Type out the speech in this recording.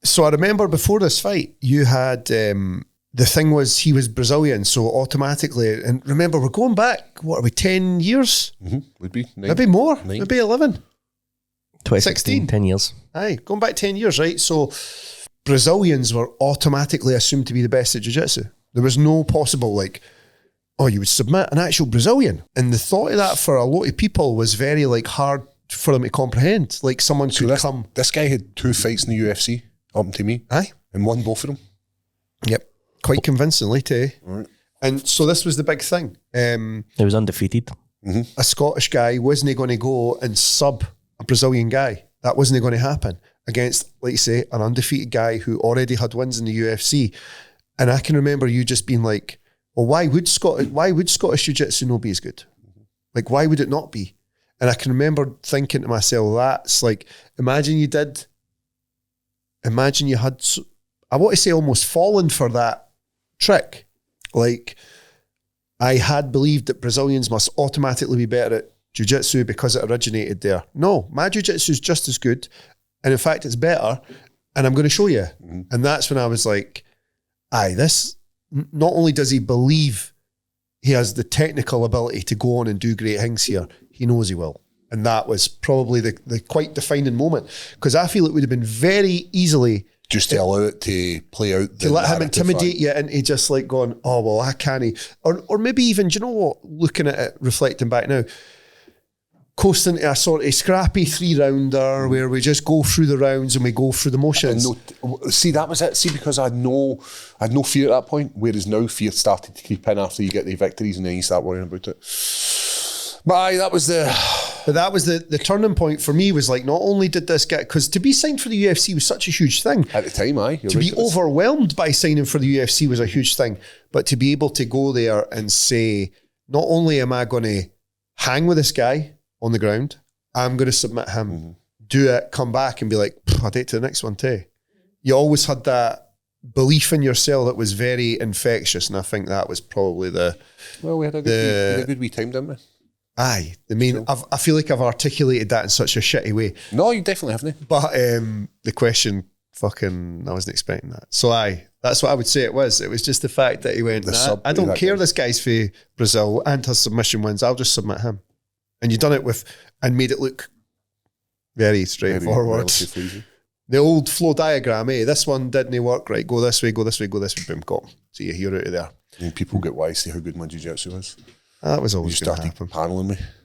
So I remember before this fight, you had the thing was he was Brazilian, so automatically. And remember, we're going back. What are we? 10 years? Would be 9, maybe more. 9. Maybe 11. 2016, 10 years. Aye, going back 10 years, right? So Brazilians were automatically assumed to be the best at jiu-jitsu. There was no possible like, oh, you would submit an actual Brazilian. And the thought of that for a lot of people was very like hard for them to comprehend. Like someone could come. This guy had 2 fights in the UFC, up to me. Aye. And won both of them. Yep. Quite convincingly too. Right. And so this was the big thing. He was undefeated. A Scottish guy wasn't going to go and sub a Brazilian guy. That wasn't going to happen against, like you say, an undefeated guy who already had wins in the UFC. And I can remember you just being like, well, why would Scottish Jiu-Jitsu not be as good? Like, why would it not be? And I can remember thinking to myself, that's like, imagine you had, I want to say almost fallen for that trick. Like, I had believed that Brazilians must automatically be better at jiu-jitsu because it originated there. No, my jiu-jitsu is just as good. And in fact, it's better. And I'm going to show you. And that's when I was like, aye, this, not only does he believe he has the technical ability to go on and do great things here, he knows he will. And that was probably the quite defining moment. Because I feel it would have been very easily just to allow it to play out. To let him intimidate you into just like going, oh, well, I can't. Or maybe even, do you know what, looking at it, reflecting back now, coasting to a sort of scrappy 3-rounder where we just go through the rounds and we go through the motions. See, that was it. See, because I had no fear at that point, whereas now fear started to creep in after you get the victories and then you start worrying about it. But aye, that was the turning point for me. Was like, not only did this get, because to be signed for the UFC was such a huge thing. At the time, aye. To be overwhelmed by signing for the UFC was a huge thing. But to be able to go there and say, not only am I going to hang with this guy on the ground, I'm going to submit him, do it, come back and be like, I'll take to the next one too. You always had that belief in yourself that was very infectious, and I think that was probably we had a good wee time, didn't we? Aye. I mean, I feel like I've articulated that in such a shitty way. No, you definitely haven't. But the question, I wasn't expecting that. So aye, that's what I would say it was. It was just the fact that he went, I don't care this guy's for Brazil and has submission wins, I'll just submit him. And you done it and made it look very straightforward. The old flow diagram, this one didn't work, right? Go this way, boom, got him. So you hear out of there. And people get wise to how good my jiu-jitsu is. That was always going to happen. Paneling me.